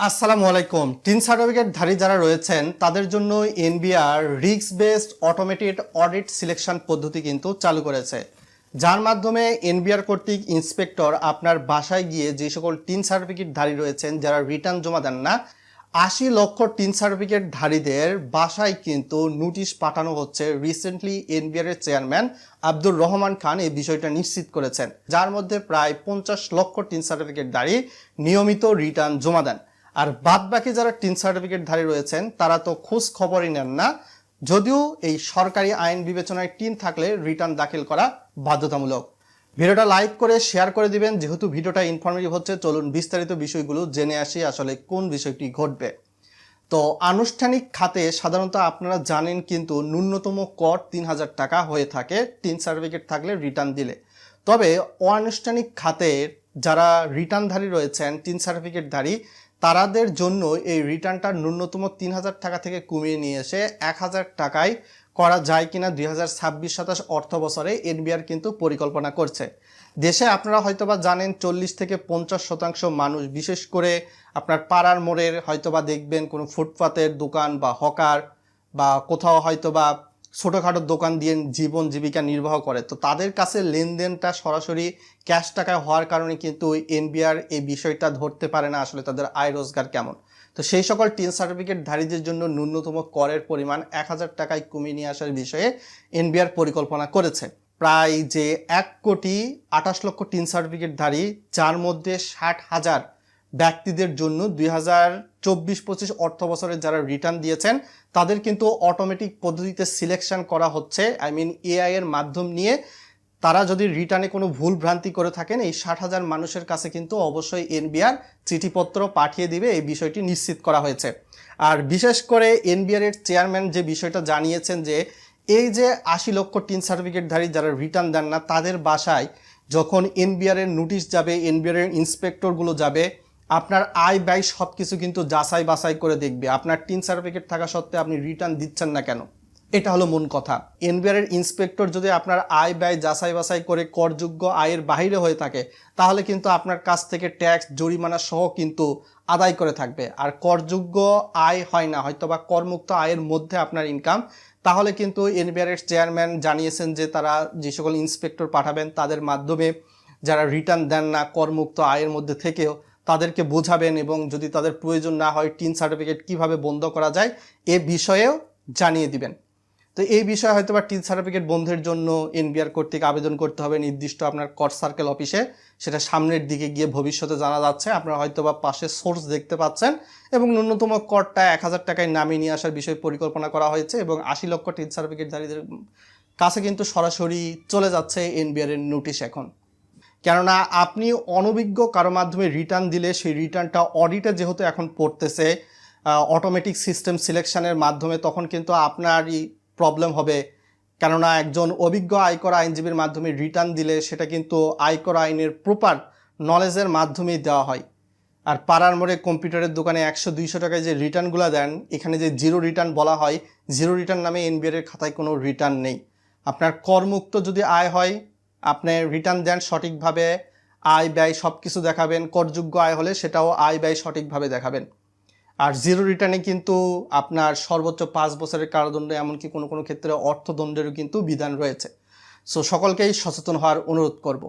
আসসালামু আলাইকুম। Tin certificate ধারী যারা রয়েছেন তাদের জন্য NBR risk based automated audit selection পদ্ধতি কিন্তু চালু করেছে, যার মাধ্যমে এনবিআর কর্তৃক ইন্সপেক্টর আপনার বাসায় গিয়ে যে সকল টিন সার্টিফিকেট ধারী রয়েছেন যারা রিটার্ন জমা দেন না ৮০ লক্ষ টিন সার্টিফিকেট ধারীদের বাসায় কিন্তু নোটিশ পাঠানো হচ্ছে। রিসেন্টলি এনবিআর এর চেয়ারম্যান আব্দুর রহমান খান এই বিষয়টা নিশ্চিত করেছেন, যার মধ্যে প্রায় ৫০ লক্ষ টিন সার্টিফিকেট ধারী নিয়মিত রিটার্ন জমা দেন। আর বাদ বাকি যারা টিন সার্টিফিকেট ধারী রয়েছেন তারা তো খোঁজ খবরই নেন না, যদিও এই সরকারি আইন বিবেচনায় টিন থাকলে রিটার্ন দাখিল করা বাধ্যতামূলক। ভিডিওটা লাইক করে শেয়ার করে দিবেন, যেহেতু ভিডিওটা ইনফরমেটিভ হচ্ছে। চলুন বিস্তারিত বিষয়গুলো জেনে আসি আসলে কোন বিষয়টি ঘটবে। তো আনুষ্ঠানিক খাতে সাধারণত আপনারা জানেন কিন্তু ন্যূনতম কর ৩,০০০ টাকা হয়ে থাকে টিন সার্টিফিকেট থাকলে রিটার্ন দিলে। তবে অনানুষ্ঠানিক খাতের যারা রিটার্নধারী রয়েছেন টিন সার্টিফিকেটধারী তাদের জন্য এই রিটার্নটা ন্যূনতম ৩,০০০ টাকা থেকে কমিয়ে নিয়ে এসে ১,০০০ টাকায় করা যায় কিনা ২০২৬-২৭ অর্থ বছরে এনবিআর কিন্তু পরিকল্পনা করছে। দেশে আপনারা হয়তোবা জানেন ৪০ থেকে ৫০% মানুষ, বিশেষ করে আপনার পাড়ার মোড়ের হয়তোবা দেখবেন কোনো ফুটপাতের দোকান বা হকার বা কোথাও হয়তোবা ছোটোখাটো দোকান দিয়ে জীবন জীবিকা নির্বাহ করে, তো তাদের কাছে লেনদেনটা সরাসরি ক্যাশ টাকায় হওয়ার কারণে কিন্তু এনবিআর এই বিষয়টা ধরতে পারে না আসলে তাদের আয় রোজগার কেমন। তো সেই সকল টিন সার্টিফিকেট ধারীদের জন্য ন্যূনতম করের পরিমাণ ১,০০০ টাকায় কমিয়ে নিয়ে আসার বিষয়ে এনবিআর পরিকল্পনা করেছে। প্রায় যে ১,২৮,০০,০০০ টিন সার্টিফিকেটধারী, যার মধ্যে ৬০,০০০ ব্যক্তিদের জন্য ২০২৪-২৫ অর্থ বছরে যারা রিটার্ন দিয়েছেন তাদের কিন্তু অটোমেটিক পদ্ধতিতে সিলেকশন করা হচ্ছে। এআই এর মাধ্যম নিয়ে তারা যদি রিটার্নে কোনো ভুল ভ্রান্তি করে থাকেন এই ৬০,০০০ মানুষের কাছে কিন্তু অবশ্যই এনবিআর চিঠিপত্র পাঠিয়ে দিবে, এই বিষয়টি নিশ্চিত করা হয়েছে। আর বিশেষ করে এনবিআর এর চেয়ারম্যান যে বিষয়টা জানিয়েছেন যে এই যে ৮০ লক্ষ টিন সার্টিফিকেটধারী যারা রিটার্ন দেন না তাদের বাসায় যখন এনবিআর এর নোটিশ যাবে, এনবিআর এর ইন্সপেক্টরগুলো যাবে, আপনার আয় ব্যয় সব কিছু কিন্তু যাচাই বাছাই করে দেখবে। আপনার টিন সার্টিফিকেট থাকা সত্ত্বেও আপনি রিটার্ন দিচ্ছেন না কেন, এটা হলো মূল কথা। এনবিআর এর ইন্সপেক্টর যদি আপনার আয় ব্যয় যাচাই বাছাই করে করযোগ্য আয়ের বাইরে হয়ে থাকে তাহলে কিন্তু আপনার কাছ থেকে ট্যাক্স জরিমানা সহ কিন্তু আদায় করে থাকবে। আর করযোগ্য আয় হয় না, হয়তোবা করমুক্ত আয়ের মধ্যে আপনার ইনকাম, তাহলে কিন্তু এনবিআর এর চেয়ারম্যান জানিয়েছেন যে তারা যে সকল ইন্সপেক্টর পাঠাবেন তাদের মাধ্যমে যারা রিটার্ন দেন না করমুক্ত আয়ের মধ্যে থেকেও তাদেরকে বোঝাবেন, এবং যদি তাদের প্রয়োজন না হয় টিন সার্টিফিকেট কিভাবে বন্ধ করা যায় এ বিষয়েও জানিয়ে দিবেন। তো এই বিষয়ে হয়তো বা টিন সার্টিফিকেট বন্ধের জন্য এনবিআর কর্তৃক আবেদন করতে হবে নির্দিষ্ট আপনার কর সার্কেল অফিসে। সেটা সামনের দিকে গিয়ে ভবিষ্যতে জানা যাচ্ছে। আপনারা হয়তো বা পাশে সোর্স দেখতে পাচ্ছেন, এবং ন্যূনতম করটা ১,০০০ টাকায় নামিয়ে নিয়ে আসার বিষয়ে পরিকল্পনা করা হয়েছে, এবং ৮০ লক্ষ টিন সার্টিফিকেটধারীদের কাছে কিন্তু সরাসরি চলে যাচ্ছে এনবিআর এর নোটিশ এখন। কেননা আপনি অনভিজ্ঞ কারো মাধ্যমে রিটার্ন দিলে সেই রিটার্নটা অডিটে যেহেতু এখন পড়তেছে অটোমেটিক সিস্টেম সিলেকশনের মাধ্যমে, তখন কিন্তু আপনারই প্রবলেম হবে। কেননা একজন অভিজ্ঞ আয়কর আইনজীবীর মাধ্যমে রিটার্ন দিলে সেটা কিন্তু আয়কর আইনের প্রপার নলেজের মাধ্যমেই দেওয়া হয়। আর পাড়ার মোড়ে কম্পিউটারের দোকানে ১০০-২০০ টাকায় যে রিটার্নগুলো দেন, এখানে যে জিরো রিটার্ন বলা হয়, জিরো রিটার্ন নামে এনবিআর এর খাতায় কোনো রিটার্ন নেই। আপনার করমুক্ত যদি আয় হয় আপনি রিটার্ন দেন সঠিকভাবে, আয় ব্যয় সব কিছু দেখাবেন। করযোগ্য আয় হলে সেটাও আয় ব্যয় সঠিকভাবে দেখাবেন। আর জিরো রিটার্নে কিন্তু আপনার সর্বোচ্চ ৫ বছরের কারাদণ্ড, এমনকি কোনো কোনো ক্ষেত্রে অর্থদণ্ডেরও কিন্তু বিধান রয়েছে। সো সকলকেই সচেতন হওয়ার অনুরোধ করব।